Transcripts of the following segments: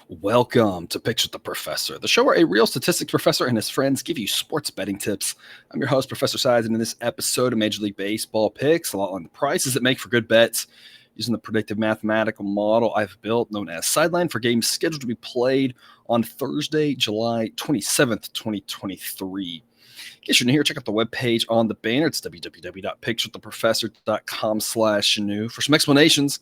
Welcome to Picks with the Professor, the show where a real statistics professor and his friends give you sports betting tips. I'm your host, Professor Sides, and in this episode of Major League Baseball picks, a lot on the prices that make for good bets, using the predictive mathematical model I've built known as Sideline for games scheduled to be played on Thursday, July 27th, 2023. In case you're new here, check out the webpage on the banner. It's www.pickswiththeprofessor.com/new for some explanations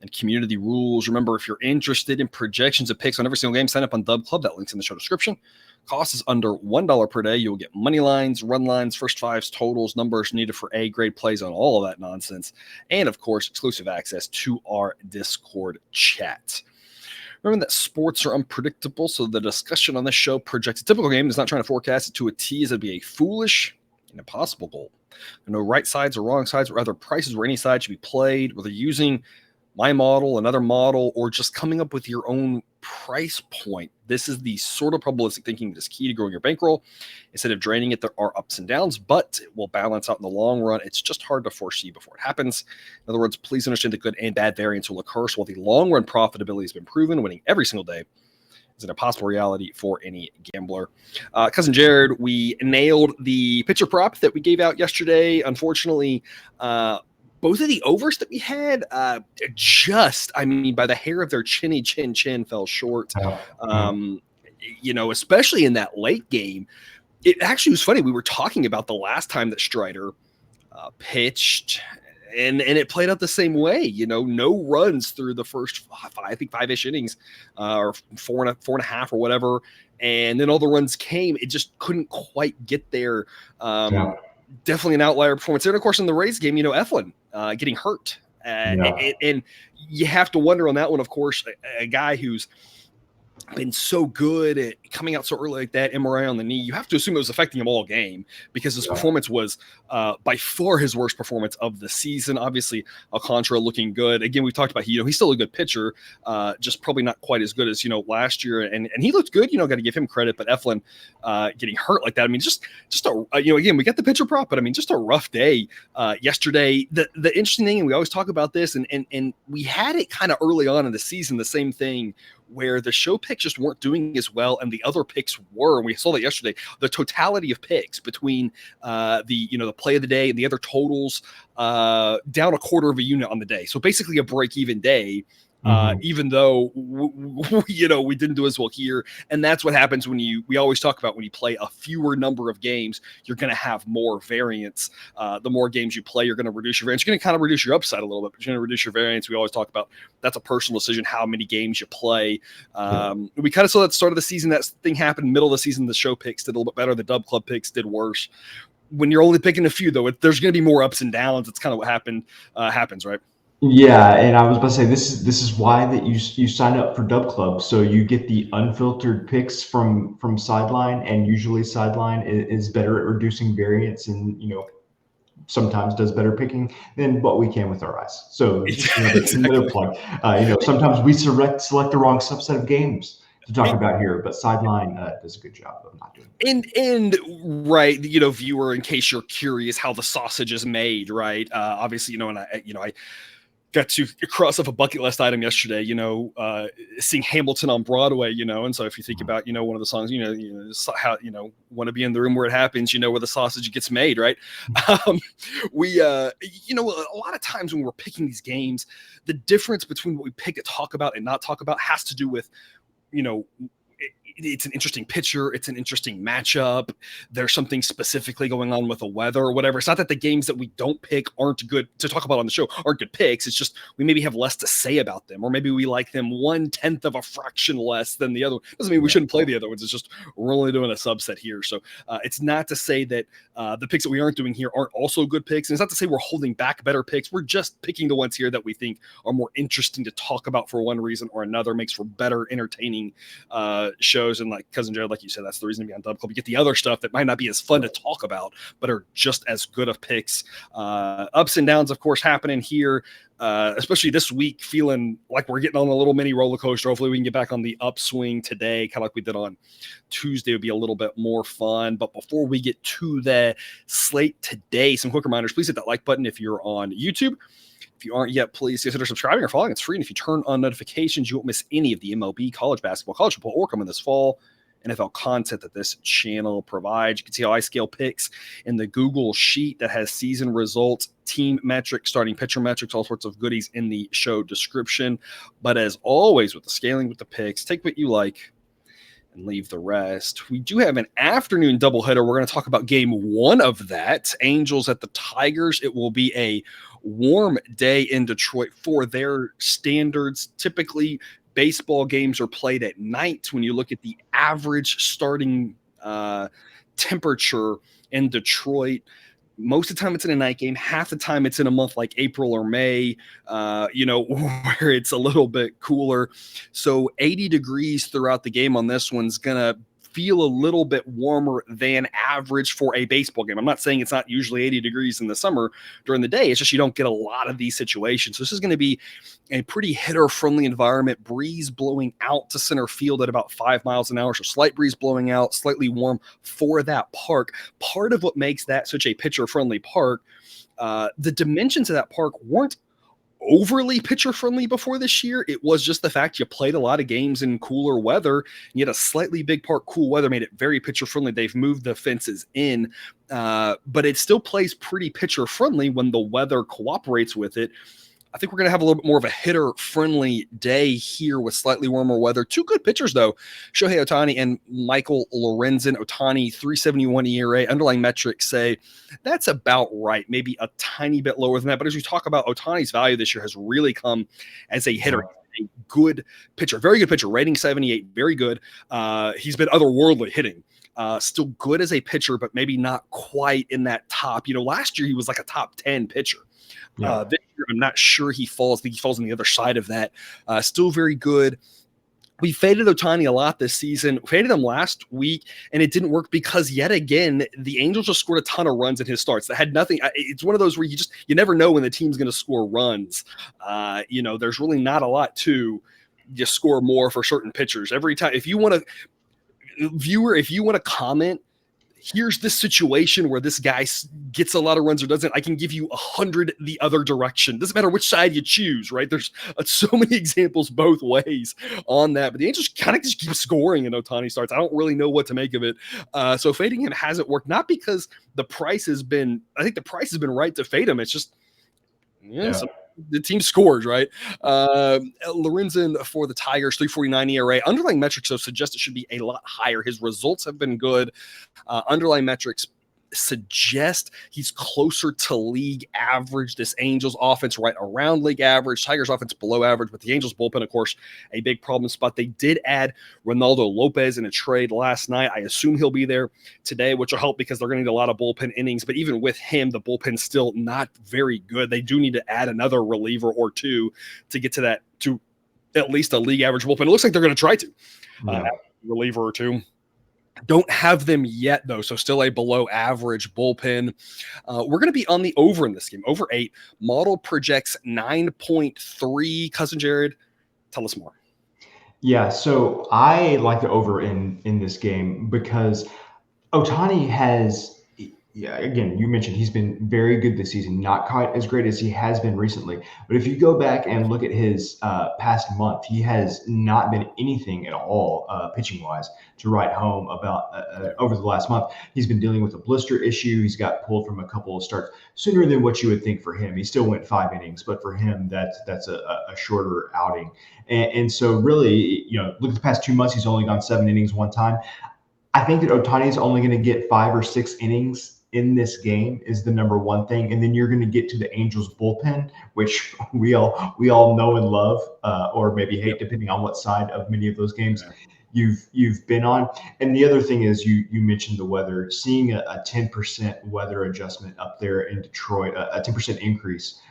and community rules. Remember, if you're interested in projections of picks on every single game, sign up on Dub Club. That link's in the show description. Cost is under $1 per day. You'll get money lines, run lines, first fives, totals, numbers needed for A-grade plays on all of that nonsense. And, of course, exclusive access to our Discord chat. Remember that sports are unpredictable, so the discussion on this show projects a typical game. It's not trying to forecast it to a T, as it'd be a foolish and impossible goal. There are no right sides or wrong sides, or other prices where any side should be played, whether using my model, another model, or just coming up with your own price point. This is the sort of probabilistic thinking that is key to growing your bankroll. Instead of draining it, there are ups and downs, but it will balance out in the long run. It's just hard to foresee before it happens. In other words, please understand that good and bad variance will occur. So while the long run profitability has been proven, winning every single day is an impossible reality for any gambler. Cousin Jared, we nailed the pitcher prop that we gave out yesterday. Unfortunately, both of the overs that we had by the hair of their chin fell short. Especially in that late game. It actually was funny. We were talking about the last time that Strider pitched, and it played out the same way. No runs through the first, five-ish innings, or four and a half or whatever. And then all the runs came. It just couldn't quite get there. Definitely an outlier performance. And of course, in the Rays game, Eflin getting hurt. And you have to wonder on that one, of course, a guy who's been so good at coming out so early like that, MRI on the knee, you have to assume it was affecting him all game, because his performance was by far his worst performance of the season. Obviously, Alcantara looking good. Again, we've talked about, he's still a good pitcher, just probably not quite as good as, last year. And he looked good, got to give him credit, but Eflin getting hurt like that. I mean, again, we got the pitcher prop, but just a rough day yesterday. The interesting thing, and we always talk about this, and we had it kind of early on in the season, the same thing, where the show picks just weren't doing as well and the other picks were. And we saw that yesterday. The totality of picks between the play of the day and the other totals down a quarter of a unit on the day. So basically a break-even day. Even though we didn't do as well here. And that's what happens when we always talk about when you play a fewer number of games, you're going to have more variance. The more games you play, you're going to reduce your variance. You're going to kind of reduce your upside a little bit, but you're going to reduce your variance. We always talk about that's a personal decision, how many games you play. We kind of saw that at the start of the season. That thing happened middle of the season. The show picks did a little bit better. The Dub Club picks did worse. When you're only picking a few, though, there's going to be more ups and downs. It's kind of what happens, right? Yeah, and I was about to say this is why that you sign up for Dub Club, so you get the unfiltered picks from Sideline, and usually Sideline is better at reducing variance, and sometimes does better picking than what we can with our eyes. So just another plug. Sometimes we select the wrong subset of games to talk about here, but Sideline does a good job of not doing it. And right, viewer, in case you're curious how the sausage is made, right? Obviously, and I got to cross off a bucket list item yesterday, seeing Hamilton on Broadway, and so if you think about, one of the songs, how, want to be in the room where it happens, where the sausage gets made, right? We, a lot of times when we're picking these games, the difference between what we pick to talk about and not talk about has to do with, it's an interesting pitcher. It's an interesting matchup. There's something specifically going on with the weather or whatever. It's not that the games that we don't pick aren't good to talk about on the show, aren't good picks. It's just we maybe have less to say about them, or maybe we like them 1/10 of a fraction less than the other. Doesn't mean we shouldn't play the other ones. It's just we're only doing a subset here. So it's not to say that the picks that we aren't doing here aren't also good picks. And it's not to say we're holding back better picks. We're just picking the ones here that we think are more interesting to talk about for one reason or another, makes for better, entertaining shows. shows. And like Cousin Jared, like you said, that's the reason to be on Dub Club. You get the other stuff that might not be as fun to talk about, but are just as good of picks. Ups and downs, of course, happening here. Especially this week, feeling like we're getting on a little mini roller coaster. Hopefully we can get back on the upswing today, kind of like we did on Tuesday. Would be a little bit more fun. But before we get to the slate today, some quick reminders. Please hit that like button if you're on YouTube. If you aren't yet, please consider subscribing or following. It's free. And if you turn on notifications, you won't miss any of the MLB, college basketball, college football, or coming this fall, NFL content that this channel provides. You can see how I scale picks in the Google Sheet that has season results, team metrics, starting pitcher metrics, all sorts of goodies in the show description. But as always, with the scaling with the picks, take what you like and leave the rest. We do have an afternoon doubleheader. We're going to talk about game one of that, Angels at the Tigers. It will be a warm day in Detroit for their standards. Typically, baseball games are played at night. When you look at the average starting temperature in Detroit, most of the time it's in a night game. Half the time it's in a month like April or May, where it's a little bit cooler. So 80 degrees throughout the game on this one's going to feel a little bit warmer than average for a baseball game. I'm not saying it's not usually 80 degrees in the summer during the day. It's just you don't get a lot of these situations. So this is going to be a pretty hitter-friendly environment. Breeze blowing out to center field at about 5 miles an hour. So slight breeze blowing out, slightly warm for that park. Part of what makes that such a pitcher-friendly park, the dimensions of that park weren't overly pitcher friendly before this year. It was just the fact you played a lot of games in cooler weather, and you had a slightly big park. Cool weather made it very pitcher friendly. They've moved the fences in, but it still plays pretty pitcher friendly when the weather cooperates with it. I think we're going to have a little bit more of a hitter-friendly day here with slightly warmer weather. Two good pitchers, though, Shohei Ohtani and Michael Lorenzen. Ohtani, 3.71 ERA. Underlying metrics say that's about right, maybe a tiny bit lower than that. But as you talk about, Ohtani's value this year has really come as a hitter. A good pitcher, very good pitcher, rating 78, very good. He's been otherworldly hitting. Still good as a pitcher, but maybe not quite in that top. Last year he was like a top 10 pitcher. This year, I'm not sure he falls. I think he falls on the other side of that. Still very good. We faded Ohtani a lot this season. Faded him last week, and it didn't work because yet again, the Angels just scored a ton of runs in his starts. That had nothing. It's one of those where you never know when the team's going to score runs. There's really not a lot to just score more for certain pitchers. Every time, if you want to comment, here's this situation where this guy gets a lot of runs or doesn't, I can give you 100 the other direction. Doesn't matter which side you choose, right? There's so many examples both ways on that. But the Angels kind of just keep scoring in Ohtani starts. I don't really know what to make of it. So fading him hasn't worked, not because I think the price has been right to fade him. It's just, the team scores, right? Lorenzen for the Tigers, 3.49 ERA. Underlying metrics, though, suggest it should be a lot higher. His results have been good. Underlying metrics suggest he's closer to league average. This Angels offense right around league average. Tigers offense below average, but the Angels bullpen, of course, a big problem spot. They did add Ronaldo Lopez in a trade last night. I assume he'll be there today, which will help because they're going to need a lot of bullpen innings. But even with him, the bullpen's still not very good. They do need to add another reliever or two to get to at least a league average bullpen. It looks like they're going to try to add a reliever or two. Don't have them yet, though, so still a below average bullpen. We're going to be on the over in this game, over 8. Model projects 9.3. Cousin Jared, tell us more. Yeah, so I like the over in this game because Ohtani has, again, you mentioned he's been very good this season, not quite as great as he has been recently. But if you go back and look at his past month, he has not been anything at all pitching-wise to write home about over the last month. He's been dealing with a blister issue. He's got pulled from a couple of starts sooner than what you would think for him. He still went 5 innings, but for him, that's a shorter outing. And so really, look at the past 2 months, he's only gone 7 innings one time. I think that Ohtani is only going to get 5 or 6 innings in this game is the number one thing. And then you're going to get to the Angels bullpen, which we all know and love, or maybe hate, depending on what side of many of those games you've been on. And the other thing is you mentioned the weather, seeing a 10% weather adjustment up there in Detroit, a 10% increase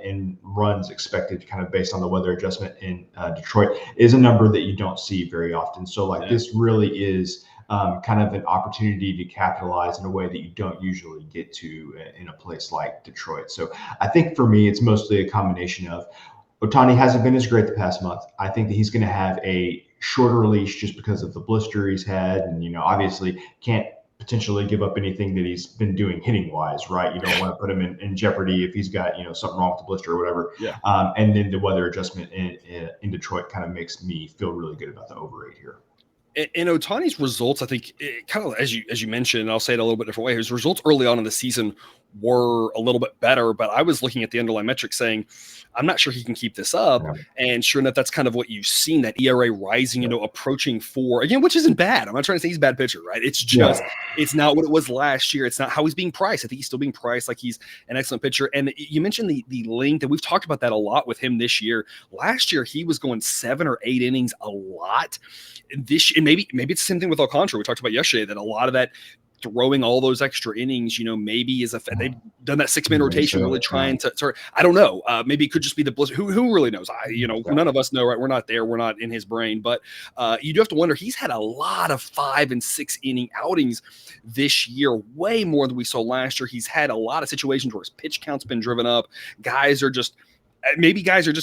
in runs expected kind of based on the weather adjustment in Detroit is a number that you don't see very often. So like this really is kind of an opportunity to capitalize in a way that you don't usually get to in a place like Detroit. So I think for me, it's mostly a combination of Ohtani hasn't been as great the past month. I think that he's going to have a shorter leash just because of the blister he's had. And, obviously can't potentially give up anything that he's been doing hitting wise, right? You don't want to put him in jeopardy if he's got, something wrong with the blister or whatever. Yeah. And then the weather adjustment in Detroit kind of makes me feel really good about the over 8 here. In Ohtani's results, I think kind of as you mentioned, and I'll say it a little bit different way, his results early on in the season were a little bit better, but I was looking at the underlying metrics saying, I'm not sure he can keep this up. Yeah. And sure enough, that's kind of what you've seen, that ERA rising, approaching 4 again, which isn't bad. I'm not trying to say he's a bad pitcher, right? It's just, it's not what it was last year. It's not how he's being priced. I think he's still being priced like he's an excellent pitcher. And you mentioned the length, and we've talked about that a lot with him this year. Last year, he was going 7 or 8 innings a lot. This, and maybe it's the same thing with Alcantara. We talked about yesterday that a lot of that throwing all those extra innings, maybe is they've done that 6-man rotation, really trying to I don't know. Maybe it could just be the blister. Who really knows? None of us know, right? We're not there. We're not in his brain, but you do have to wonder. He's had a lot of 5 and 6 inning outings this year, way more than we saw last year. He's had a lot of situations where his pitch count's been driven up. Guys are just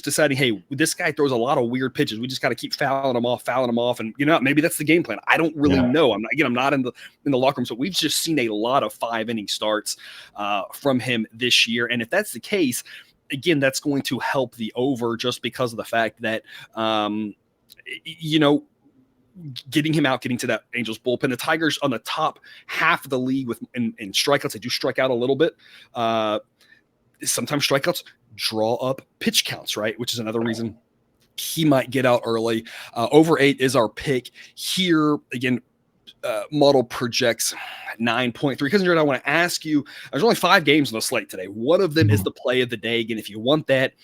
deciding, hey, this guy throws a lot of weird pitches. We just got to keep fouling him off. And maybe that's the game plan. I don't really know. I'm not in the locker room. So we've just seen a lot of 5-inning starts from him this year. And if that's the case, again, that's going to help the over just because of the fact that, getting him out, getting to that Angels bullpen. The Tigers on the top half of the league in strikeouts. They do strike out a little bit. Sometimes strikeouts draw up pitch counts, right? Which is another reason he might get out early. Over 8 is our pick here. Again, model projects 9.3. Because I want to ask you, there's only 5 games on the slate today. One of them is the play of the day. Again, if you want that,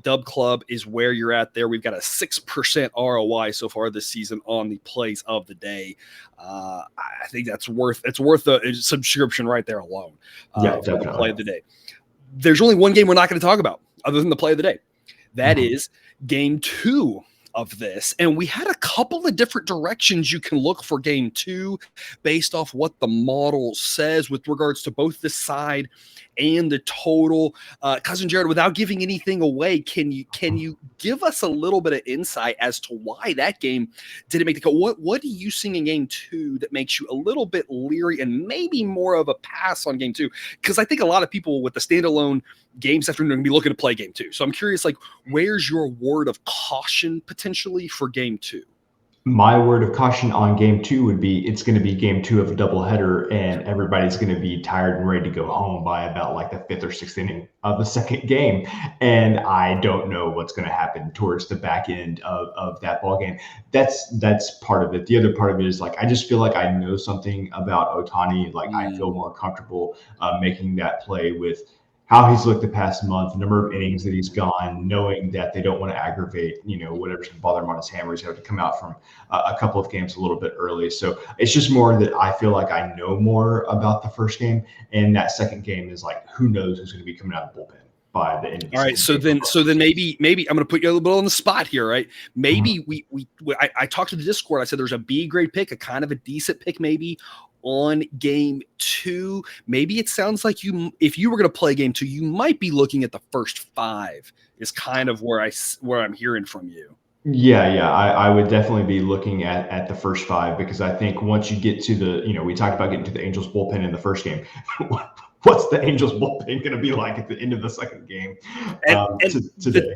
Dub Club is where you're at there. We've got a 6% ROI so far this season on the plays of the day. I think it's worth a subscription right there alone for the play of the day. There's only one game we're not going to talk about other than the play of the day. That is game 2 of this. And we had a couple of different directions you can look for game 2 based off what the model says with regards to both the side and the total. Cousin Jared, without giving anything away, can you give us a little bit of insight as to why that game didn't make the cut? What are you seeing in game 2 that makes you a little bit leery and maybe more of a pass on game 2? Because I think a lot of people with the standalone games afternoon are going to be looking to play game 2. So I'm curious, where's your word of caution potentially for game 2? My word of caution on game 2 would be it's going to be game 2 of a doubleheader, and everybody's going to be tired and ready to go home by about the 5th or 6th inning of the second game. And I don't know what's going to happen towards the back end of that ball game. That's part of it. The other part of it is I just feel like I know something about Ohtani. I feel more comfortable making that play with how he's looked the past month, number of innings that he's gone, knowing that they don't want to aggravate, whatever's going to bother him on his hammer. He's have to come out from a couple of games a little bit early. So it's just more that I feel like I know more about the first game, and that second game is who knows who's going to be coming out of the bullpen by the end of the All right, so then maybe I'm going to put you a little bit on the spot here, right? Maybe I talked to the Discord. I said there's a B grade pick, a kind of a decent pick maybe on game 2. Maybe it sounds like if you were going to play game 2, you might be looking at the first 5 is kind of where I'm hearing from you. Yeah, I would definitely be looking at the first 5, because I think once you get to the, we talked about getting to the Angels bullpen in the first game. What's the Angels bullpen going to be like at the end of the second game today?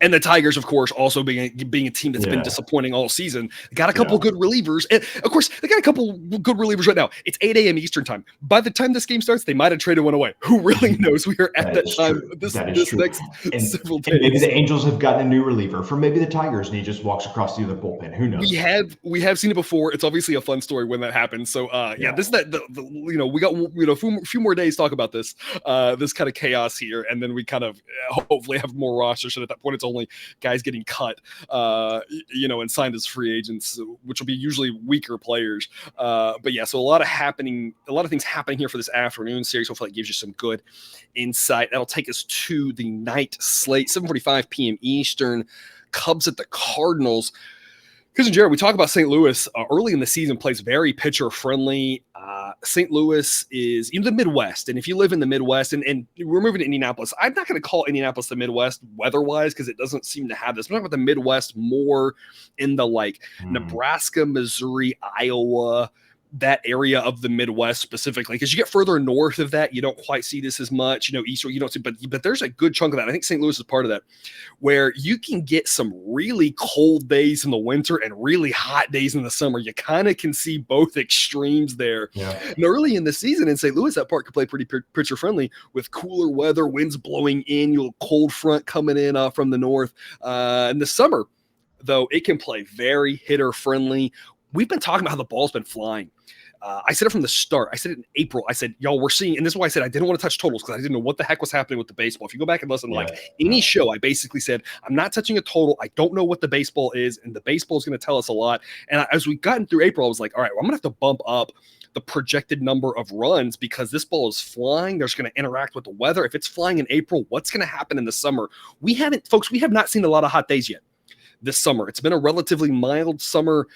And the Tigers, of course, also being a team that's been disappointing all season. They got a couple good relievers. And, of course, they got a couple good relievers right now. It's 8 a.m. Eastern time. By the time this game starts, they might have traded one away. Who really knows? We are at that time this next several days. And maybe the Angels have gotten a new reliever from maybe the Tigers, and he just walks across the other bullpen. Who knows? We have seen it before. It's obviously a fun story when that happens. So, this is we got a few more days to talk about this kind of chaos here, and then we kind of hopefully have more rosters. So at that point, it's a only guys getting cut, and signed as free agents, which will be usually weaker players. But yeah, so a lot of things happening here for this afternoon series. Hopefully it gives you some good insight. That'll take us to the night slate, 7:45 p.m. Eastern. Cubs at the Cardinals. Because Jared, we talk about St. Louis early in the season plays very pitcher friendly. St. Louis is in the Midwest, and if you live in the Midwest, and we're moving to Indianapolis, I'm not going to call Indianapolis the Midwest weather-wise because it doesn't seem to have this. I'm talking about the Midwest more in the Nebraska, Missouri, Iowa, that area of the Midwest specifically, because you get further north of that, you don't quite see this as much. East, you don't see, but there's a good chunk of that. I think St. Louis is part of that, where you can get some really cold days in the winter and really hot days in the summer. You kind of can see both extremes there. Yeah. And early in the season in St. Louis, that part could play pretty pitcher friendly with cooler weather, winds blowing in, cold front coming in from the north. In the summer, though, it can play very hitter friendly. We've been talking about how the ball's been flying. I said it from the start. I said it in April. I said, y'all, we're seeing, and this is why I said I didn't want to touch totals because I didn't know what the heck was happening with the baseball. If you go back and listen to any show, I basically said, I'm not touching a total. I don't know what the baseball is, and the baseball is going to tell us a lot. And as we gotten through April, I was like, all right, well, I'm going to have to bump up the projected number of runs because this ball is flying. There's going to interact with the weather. If it's flying in April, what's going to happen in the summer? We have not seen a lot of hot days yet this summer. It's been a relatively mild summer.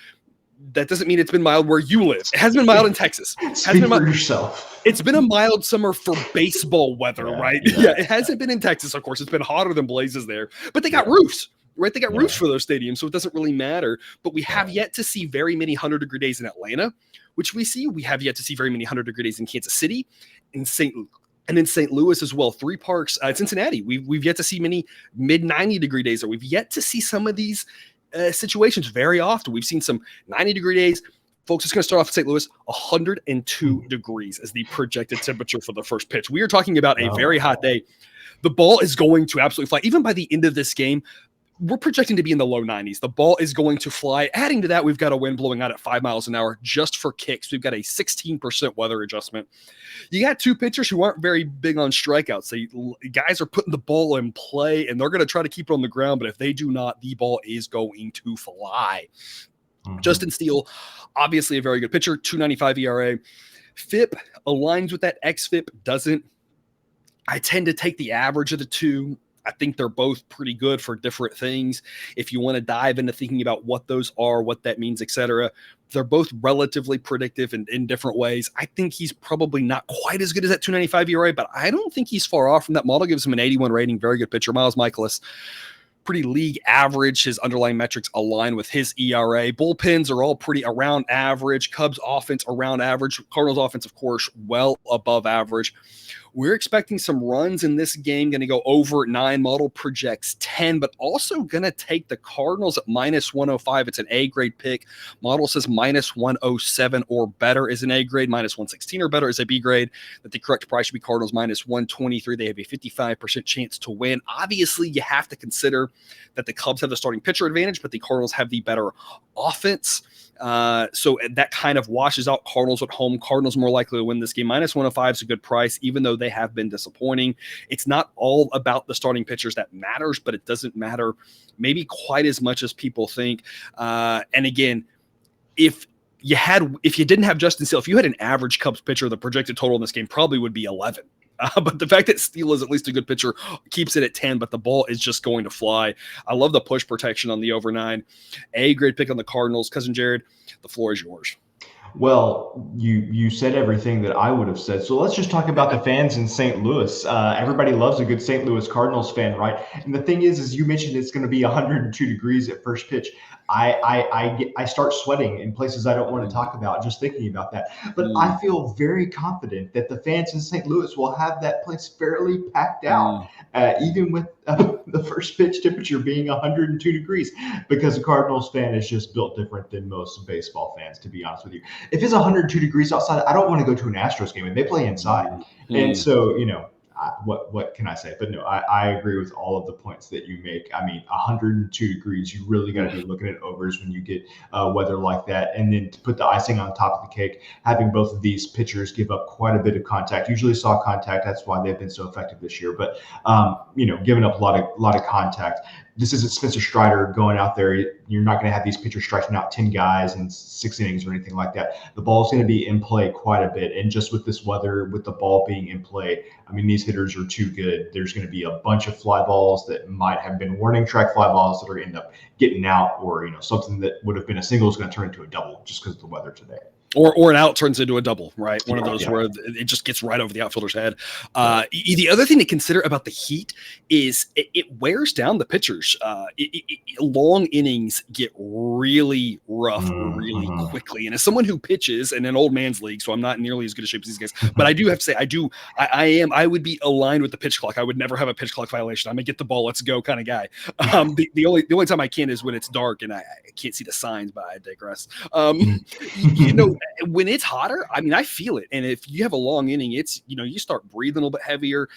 That doesn't mean it's been mild where you live. It hasn't been mild in Texas. Speak for yourself. It's been a mild summer for baseball weather, right? Yeah, it hasn't been in Texas, of course. It's been hotter than blazes there. But they got roofs, right? They got roofs for those stadiums, so it doesn't really matter. But we have yet to see very many 100-degree days in Atlanta, which we see. We have yet to see very many 100-degree days in Kansas City, in St. Louis as well. 3 parks. Cincinnati, we've yet to see many mid-90-degree days, or we've yet to see some of these situations very often. We've seen some 90-degree days. Folks, it's going to start off in St. Louis, 102 degrees as the projected temperature for the first pitch. We are talking about a very hot day. The ball is going to absolutely fly. Even by the end of this game, we're projecting to be in the low 90s. The ball is going to fly. Adding to that, we've got a wind blowing out at 5 miles an hour just for kicks. We've got a 16% weather adjustment. You got 2 pitchers who aren't very big on strikeouts. So guys are putting the ball in play, and they're going to try to keep it on the ground. But if they do not, the ball is going to fly. Justin Steele, obviously a very good pitcher, 2.95 ERA. FIP aligns with that. XFIP doesn't. I tend to take the average of the two. I think they're both pretty good for different things. If you want to dive into thinking about what those are, what that means, etc., they're both relatively predictive in different ways. I think he's probably not quite as good as that 2.95 ERA, but I don't think he's far off from that. Model gives him an 81 rating. Very good pitcher. Miles Michaelis, pretty league average. His underlying metrics align with his ERA. Bullpens are all pretty around average. Cubs offense around average. Cardinals offense, of course, well above average. We're expecting some runs in this game, going to go over 9. Model projects 10, but also going to take the Cardinals at minus 105. It's an A-grade pick. Model says minus 107 or better is an A-grade. Minus 116 or better is a B-grade. That the correct price should be Cardinals minus 123. They have a 55% chance to win. Obviously, you have to consider that the Cubs have the starting pitcher advantage, but the Cardinals have the better offense. So that kind of washes out Cardinals at home. Cardinals more likely to win this game. Minus 105 is a good price, even though they have been disappointing. It's not all about the starting pitchers that matters, but it doesn't matter maybe quite as much as people think. And again, if you didn't have Justin Steele, if you had an average Cubs pitcher, the projected total in this game probably would be 11. But the fact that Steele is at least a good pitcher keeps it at 10, but the ball is just going to fly. I love the push protection on the over 9. A-grade pick on the Cardinals. Cousin Jared, the floor is yours. Well, you said everything that I would have said. So let's just talk about the fans in St. Louis. Everybody loves a good St. Louis Cardinals fan, right? And the thing is you mentioned it's going to be 102 degrees at first pitch. I start sweating in places I don't want to talk about just thinking about that. But I feel very confident that the fans in St. Louis will have that place fairly packed out, even with the first pitch temperature being 102 degrees, because a Cardinals fan is just built different than most baseball fans, to be honest with you. If it's 102 degrees outside, I don't want to go to an Astros game, and they play inside. And so, what can I say? But no, I agree with all of the points that you make. I mean, 102 degrees, you really got to be looking at overs when you get weather like that. And then to put the icing on top of the cake, having both of these pitchers give up quite a bit of contact, usually soft contact. That's why they've been so effective this year. But, giving up a lot of contact. this isn't Spencer Strider going out there. You're not going to have these pitchers striking out 10 guys in 6 innings or anything like that. The ball's going to be in play quite a bit. And just with this weather, with the ball being in play, I mean, these hitters are too good. There's going to be a bunch of fly balls that might have been warning track fly balls that are going to end up getting out, or, something that would have been a single is going to turn into a double just because of the weather today. Or an out turns into a double, right? One of those where it just gets right over the outfielder's head. The other thing to consider about the heat is it wears down the pitchers. Long innings get really rough really quickly. And as someone who pitches in an old man's league, so I'm not nearly as good a shape as these guys, but I do have to say, I would be aligned with the pitch clock. I would never have a pitch clock violation. I'm gonna get the ball, let's go kind of guy. The only time I can is when it's dark and I can't see the signs, but I digress. When it's hotter, I mean, I feel it. And if you have a long inning, it's, you start breathing a little bit heavier.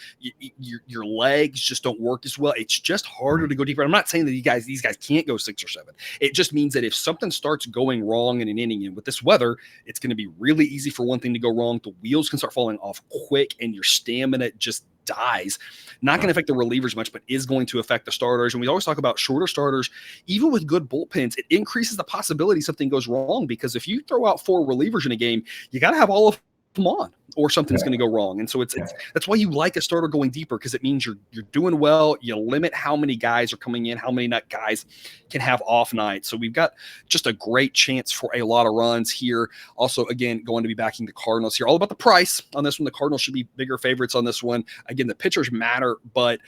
Your legs just don't work as well. It's just harder to go deeper. I'm not saying that these guys can't go 6 or 7. It just means that if something starts going wrong in an inning, and with this weather, it's going to be really easy for one thing to go wrong. The wheels can start falling off quick and your stamina just dies. Not going to affect the relievers much, but is going to affect the starters. And we always talk about shorter starters. Even with good bullpens, it increases the possibility something goes wrong, because if you throw out 4 relievers in a game, you got to have all of them on, or something's going to go wrong. And so it's that's why you like a starter going deeper, because it means you're doing well. You limit how many guys are coming in, how many guys can have off nights. So we've got just a great chance for a lot of runs here. Also, again, going to be backing the Cardinals here. All about the price on this one. The Cardinals should be bigger favorites on this one. Again, the pitchers matter, but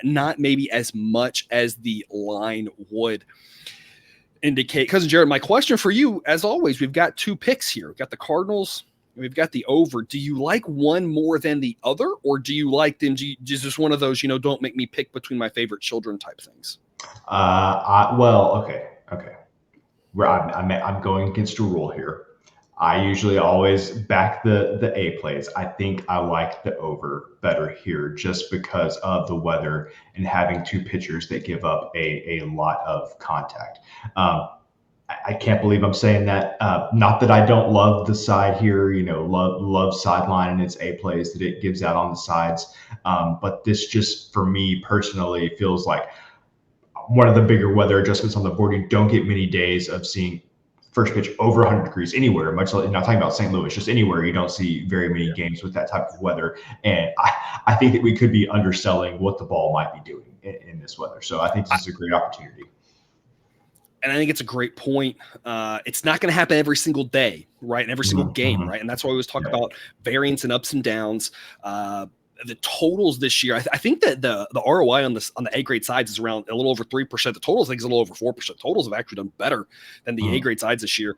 not maybe as much as the line would indicate. Cousin Jared, my question for you, as always, we've got 2 picks here. We've got the Cardinals, we've got the over. Do you like one more than the other, or do you like them? Is this one of those, don't make me pick between my favorite children type things? Okay. I'm going against a rule here. I usually always back the A plays. I think I like the over better here, just because of the weather and having 2 pitchers that give up a lot of contact. I can't believe I'm saying that. Not that I don't love the side here, love sideline and its A plays that it gives out on the sides. But this just, for me personally, feels like one of the bigger weather adjustments on the board. You don't get many days of seeing first pitch over 100 degrees anywhere, much like, not talking about St. Louis, just anywhere. You don't see very many games with that type of weather. And I think that we could be underselling what the ball might be doing in this weather. So I think this is a great opportunity. And I think it's a great point. It's not going to happen every single day, right? And every single game, right? And that's why we always talk about variance and ups and downs. The totals this year, I think that the ROI on the A grade sides is around a little over 3%. The totals, I think, is a little over 4%. Totals have actually done better than the A grade sides this year,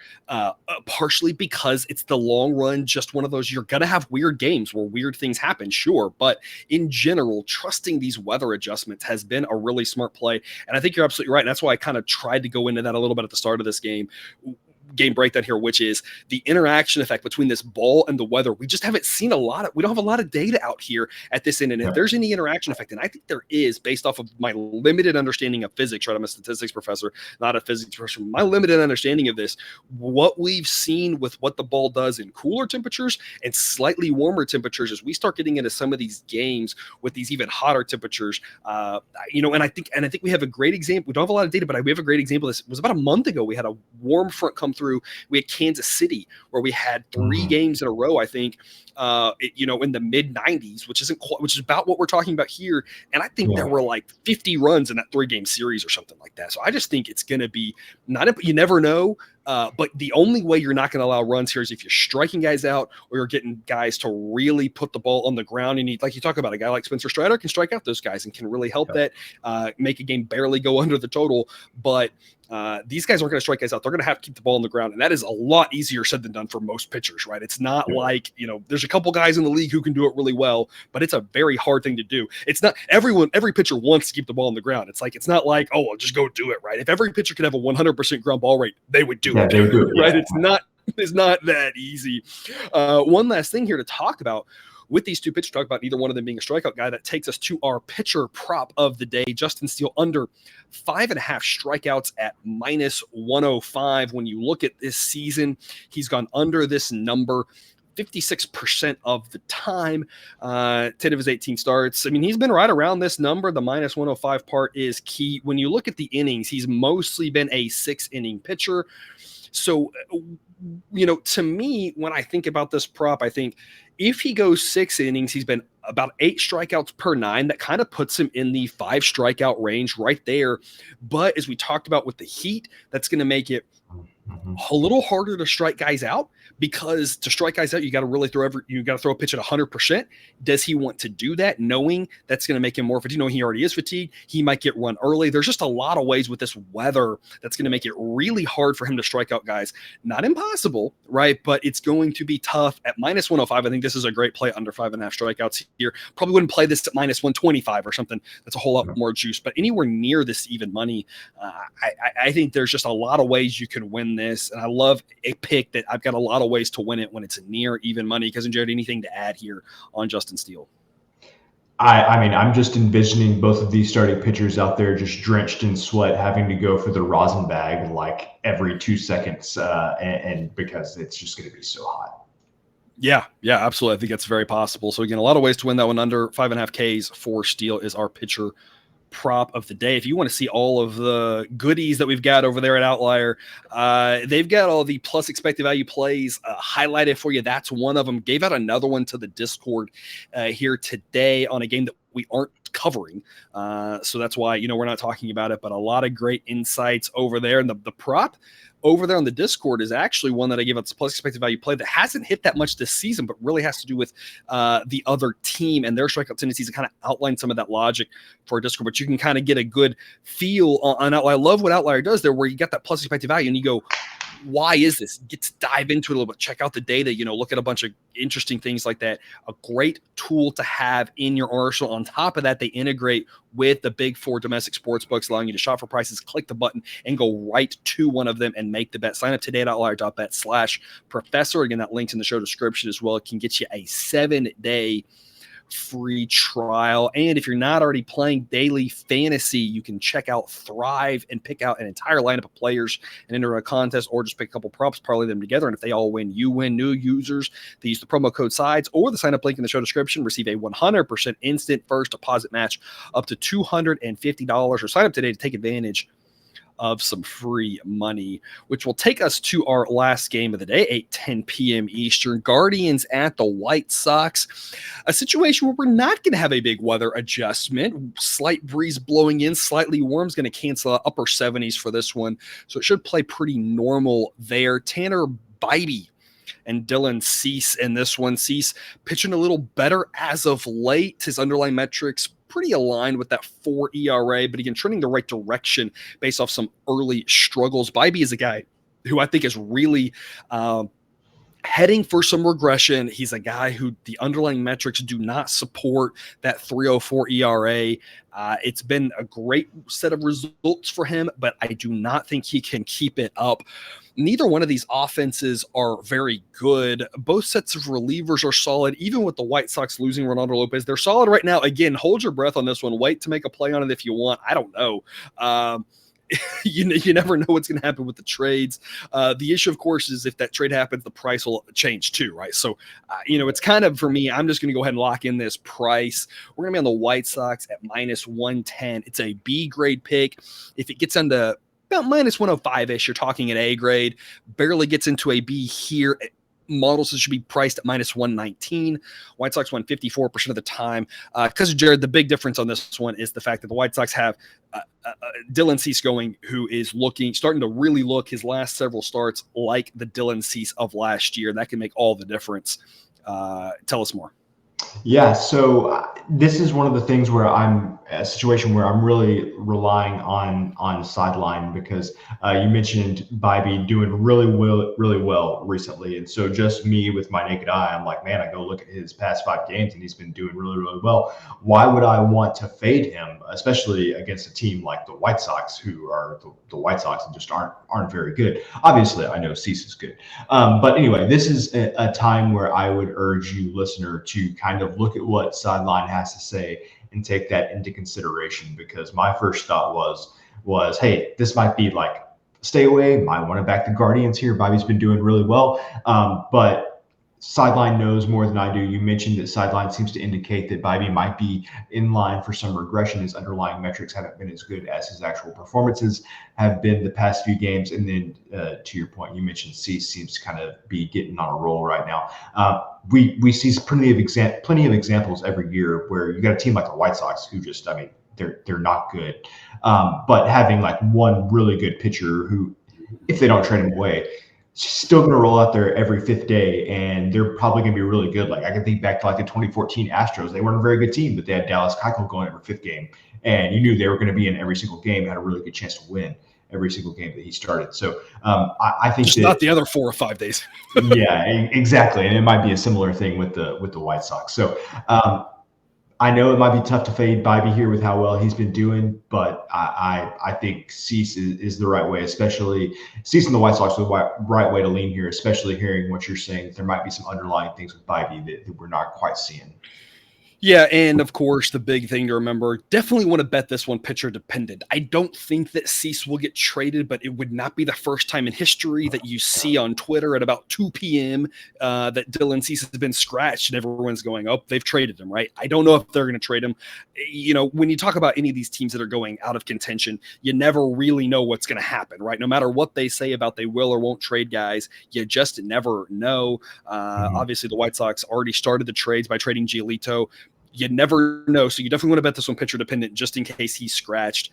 partially because it's the long run. Just one of those, you're going to have weird games where weird things happen, sure. But in general, trusting these weather adjustments has been a really smart play. And I think you're absolutely right. And that's why I kind of tried to go into that a little bit at the start of this game breakdown here, which is the interaction effect between this ball and the weather. We just haven't seen we don't have a lot of data out here at this end. And if there's any interaction effect, and I think there is, based off of my limited understanding of physics, right? I'm a statistics professor, not a physics professor. My limited understanding of this, what we've seen with what the ball does in cooler temperatures and slightly warmer temperatures, as we start getting into some of these games with these even hotter temperatures, and I think we have a great example. We don't have a lot of data, but we have a great example. This was about a month ago. We had a warm front come through. We had Kansas City, where we had 3 games in a row, I think, in the mid 90s, which is about what we're talking about here. And I think there were like 50 runs in that 3-game series or something like that. So I just think it's going to be you never know. But the only way you're not going to allow runs here is if you're striking guys out, or you're getting guys to really put the ball on the ground. And like you talk about, a guy like Spencer Strider can strike out those guys and can really help that make a game barely go under the total. But these guys aren't going to strike guys out. They're going to have to keep the ball on the ground. And that is a lot easier said than done for most pitchers, right? It's not like, there's a couple guys in the league who can do it really well, but it's a very hard thing to do. It's not every pitcher wants to keep the ball on the ground. It's not like, oh, I'll just go do it, right? If every pitcher could have a 100% ground ball rate, they would do it, they would do it, right? It's not that easy. One last thing here to talk about with these 2 pitchers, talk about neither one of them being a strikeout guy. That takes us to our pitcher prop of the day. Justin Steele under 5.5 strikeouts at -105. When you look at this season, he's gone under this number 56% of the time, 10 of his 18 starts. I mean, he's been right around this number. The minus 105 part is key. When you look at the innings, he's mostly been a 6-inning pitcher. So, to me, when I think about this prop, I think if he goes 6 innings, he's been about 8 strikeouts per 9. That kind of puts him in the 5 strikeout range right there. But as we talked about with the Heat, that's going to make it a little harder to strike guys out, because to strike guys out, you got to really throw a pitch at 100%. Does he want to do that, knowing that's going to make him more fatigued? He already is fatigued. He might get run early. There's just a lot of ways with this weather that's going to make it really hard for him to strike out guys. Not impossible, right? But it's going to be tough at minus 105. I think this is a great play under 5.5 strikeouts here. Probably wouldn't play this at minus 125 or something. That's a whole lot more juice. But anywhere near this even money, I think there's just a lot of ways you can win this. And I love a pick that I've got a lot of ways to win it when it's near even money. Because, Jared, anything to add here on Justin Steele? I mean, I'm just envisioning both of these starting pitchers out there just drenched in sweat, having to go for the rosin bag like every 2 seconds, and because it's just going to be so hot. Yeah, absolutely. I think it's very possible. So again, a lot of ways to win that one. Under 5.5 Ks for Steele is our pitcher prop of the day. If you want to see all of the goodies that we've got over there at Outlier, they've got all the plus expected value plays highlighted for you. That's one of them. Gave out another one to the Discord here today on a game that we aren't covering. So that's why, we're not talking about it, but a lot of great insights over there. And the prop over there on the Discord is actually one that I gave out plus expected value play that hasn't hit that much this season, but really has to do with the other team and their strikeout tendencies, and kind of outline some of that logic for Discord. But you can kind of get a good feel on Outlier. I love what Outlier does there, where you got that plus expected value and you go, why is this? Get to dive into it a little bit, check out the data, look at a bunch of interesting things like that. A great tool to have in your arsenal. On top of that, they integrate with the big 4 domestic sports books, allowing you to shop for prices, click the button, and go right to one of them and make the bet. Sign up today at Outlier.bet/professor. Again, that link's in the show description as well. It can get you a 7-day free trial. And if you're not already playing daily fantasy, you can check out Thrive and pick out an entire lineup of players and enter a contest, or just pick a couple props, parlay them together. And if they all win, you win. New users, they use the promo code SIDES or the sign up link in the show description, receive a 100% instant first deposit match up to $250, or sign up today to take advantage of some free money, which will take us to our last game of the day, 8:10 p.m. Eastern. Guardians at the White Sox. A situation where we're not going to have a big weather adjustment. Slight breeze blowing in, slightly warm, is going to cancel out upper 70s for this one. So it should play pretty normal there. Tanner Bibee and Dylan Cease in this one. Cease pitching a little better as of late. His underlying metrics pretty aligned with that 4 ERA, but again, trending the right direction based off some early struggles. Bibee is a guy who I think is really heading for some regression. He's a guy who the underlying metrics do not support that 3.04 ERA. It's been a great set of results for him, but I do not think he can keep it up. Neither one of these offenses are very good. Both sets of relievers are solid. Even with the White Sox losing Ronaldo Lopez, they're solid right now. Again, hold your breath on this one. Wait to make a play on it if you want. I don't know. You never know what's going to happen with the trades. The issue, of course, is if that trade happens, the price will change too, right? So, it's kind of, for me, I'm just going to go ahead and lock in this price. We're going to be on the White Sox at minus 110. It's a B grade pick. If it gets into about minus 105-ish, you're talking an A grade. Barely gets into a B here. Models should be priced at minus 119. White Sox won 54% of the time. Because, Jared, the big difference on this one is the fact that the White Sox have Dylan Cease going, who is starting to really look his last several starts like the Dylan Cease of last year. That can make all the difference. Tell us more. Yeah, so this is one of the things where I'm a situation where I'm really relying on sideline, because you mentioned Bibee doing really well recently, and so just me with my naked eye, I'm like, man, I go look at his past 5 games and he's been doing really well. Why would I want to fade him, especially against a team like the White Sox, who are the White Sox and just aren't very good? Obviously, I know Cease is good, but anyway, this is a time where I would urge you, listener, to kind of look at what sideline has to say and take that into consideration, because my first thought was, hey, this might be like stay away, might want to back the Guardians here. Bibee's been doing really well, but Sideline knows more than I do. You mentioned that Sideline seems to indicate that Bybee might be in line for some regression. His underlying metrics haven't been as good as his actual performances have been the past few games. And then to your point, you mentioned Cease seems to kind of be getting on a roll right now. We see plenty of examples every year where you got a team like the White Sox who just, I mean, they're not good, but having like one really good pitcher who, if they don't trade him away, still going to roll out there every fifth day, and they're probably going to be really good. Like I can think back to like the 2014 Astros. They weren't a very good team, but they had Dallas Keuchel going every fifth game, and you knew they were going to be in every single game, had a really good chance to win every single game that he started. So I think just not the other 4 or 5 days. Yeah, exactly, and it might be a similar thing with the White Sox. So I know it might be tough to fade Bybee here with how well he's been doing, but I think Cease is the right way, especially Cease and the White Sox are the right way to lean here, especially hearing what you're saying. There might be some underlying things with Bybee that we're not quite seeing. Yeah, and of course, the big thing to remember, definitely want to bet this one pitcher dependent. I don't think that Cease will get traded, but it would not be the first time in history that you see on Twitter at about 2 p.m. That Dylan Cease has been scratched and everyone's going, oh, they've traded him, right? I don't know if they're going to trade him. You know, when you talk about any of these teams that are going out of contention, you never really know what's going to happen, right? No matter what they say about they will or won't trade guys, you just never know. Obviously, the White Sox already started the trades by trading Giolito. You never know. So you definitely want to bet this one pitcher dependent just in case he's scratched.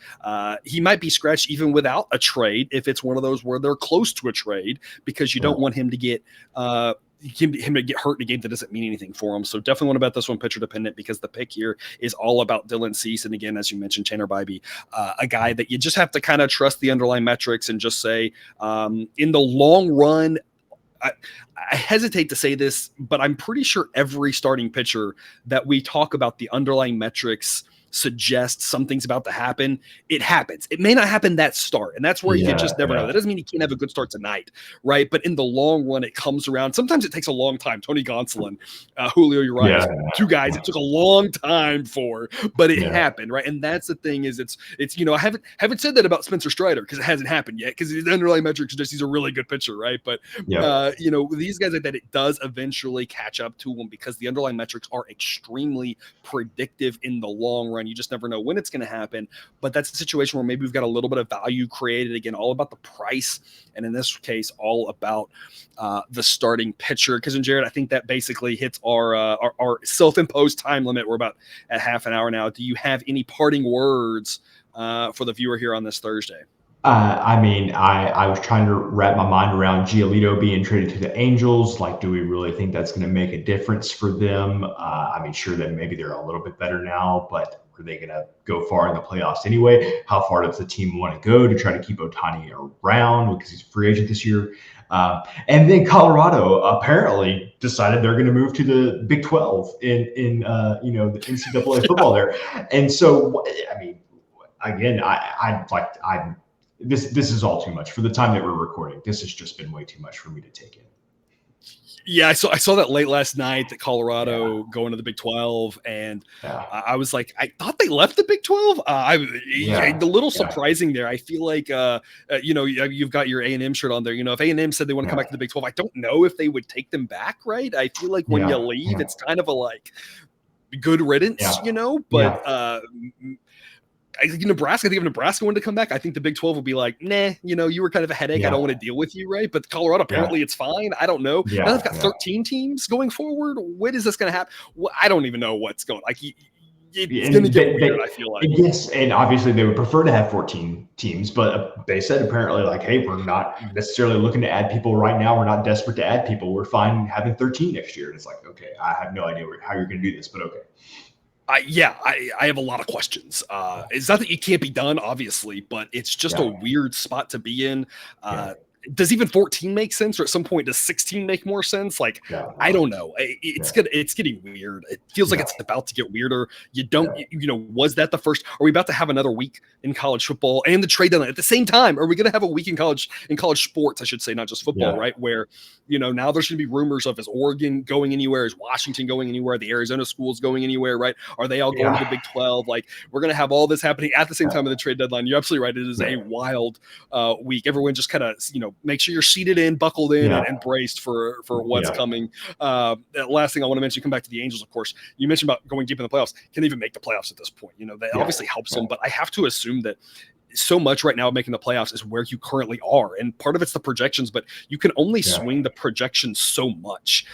He might be scratched even without a trade if it's one of those where they're close to a trade, because you don't want him to get him to get hurt in a game that doesn't mean anything for him. So definitely want to bet this one pitcher dependent, because the pick here is all about Dylan Cease. And again, as you mentioned, Tanner Bybee, a guy that you just have to kind of trust the underlying metrics and just say in the long run, I hesitate to say this, but I'm pretty sure every starting pitcher that we talk about the underlying metrics suggests something's about to happen. It happens. It may not happen that start, and that's where you just never know. That doesn't mean he can't have a good start tonight, right? But in the long run, it comes around. Sometimes it takes a long time. Tony Gonsolin, Julio Urias, two guys it took a long time for, but it happened, right? And that's the thing is it's you know, I haven't said that about Spencer Strider because it hasn't happened yet, because his underlying metrics suggest he's a really good pitcher, right? But you know, these guys like that, it does eventually catch up to them because the underlying metrics are extremely predictive in the long run. You just never know when it's going to happen, but that's a situation where maybe we've got a little bit of value created. Again, all about the price, and in this case, all about the starting pitcher. Because in Jared, I think that basically hits our self-imposed time limit. We're about at half an hour now. Do you have any parting words for the viewer here on this Thursday? I mean, I was trying to wrap my mind around Giolito being traded to the Angels. Like, do we really think that's going to make a difference for them? I mean, sure, then maybe they're a little bit better now, but are they going to go far in the playoffs anyway? How far does the team want to go to try to keep Ohtani around because he's a free agent this year? And then Colorado apparently decided they're going to move to the Big 12 in you know, the NCAA football there. And so, I mean, again, this is all too much for the time that we're recording. This has just been way too much for me to take in. Yeah, I saw that late last night that Colorado going to the Big 12, and I was like, I thought they left the Big 12. A little surprising there. I feel like you know, you've got your A&M shirt on there. You know, if A&M said they want to come back to the Big 12, I don't know if they would take them back, right? I feel like when you leave, it's kind of a like good riddance, you know. But I think if Nebraska wanted to come back, I think the Big 12 would be like, nah, you know, you were kind of a headache. I don't want to deal with you, right? But Colorado, apparently it's fine. I don't know. Now they've got 13 teams going forward. When is this going to happen? Well, I don't even know what's going on. Like, it's going to get weird, I feel like. Yes, and obviously they would prefer to have 14 teams, but they said apparently like, hey, we're not necessarily looking to add people right now. We're not desperate to add people. We're fine having 13 next year. And it's like, okay, I have no idea how you're going to do this, but okay. I have a lot of questions. It's not that it can't be done, obviously, but it's just a weird spot to be in. Does even 14 make sense, or at some point does 16 make more sense? Like, I don't know. It's getting weird. It feels like it's about to get weirder. You don't, you know, was that the first? Are we about to have another week in college football and the trade deadline at the same time? Are we going to have a week in college sports? I should say, not just football, right? Where, you know, now there's going to be rumors of, is Oregon going anywhere? Is Washington going anywhere? The Arizona schools going anywhere, right? Are they all going to the Big 12? Like, we're going to have all this happening at the same time of the trade deadline. You're absolutely right. It is a wild week. Everyone just kind of, you know, make sure you're seated in, buckled in, Yeah. and braced for what's coming. That last thing I want to mention, come back to the Angels, of course. You mentioned about going deep in the playoffs. Can they even make the playoffs at this point? That obviously helps them, but I have to assume that so much right now of making the playoffs is where you currently are. And part of it's the projections, but you can only swing the projections so much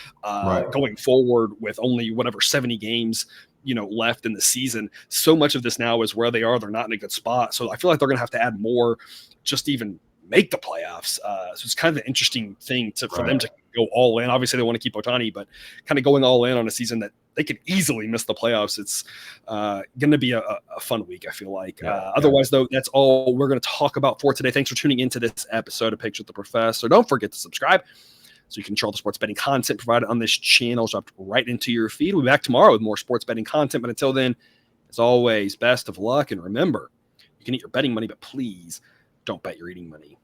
going forward with only whatever 70 games left in the season. So much of this now is where they are. They're not in a good spot. So I feel like they're going to have to add more just to even make the playoffs. So it's kind of an interesting thing for them to go all in. Obviously they want to keep Ohtani, but kind of going all in on a season that they could easily miss the playoffs. It's going to be a fun week, I feel like. Otherwise, though, that's all we're going to talk about for today. Thanks for tuning into this episode of Picks with the Professor. Don't forget to subscribe so you can control the sports betting content provided on this channel, dropped right into your feed. We'll be back tomorrow with more sports betting content. But until then, as always, best of luck. And remember, you can eat your betting money, but please don't bet your eating money.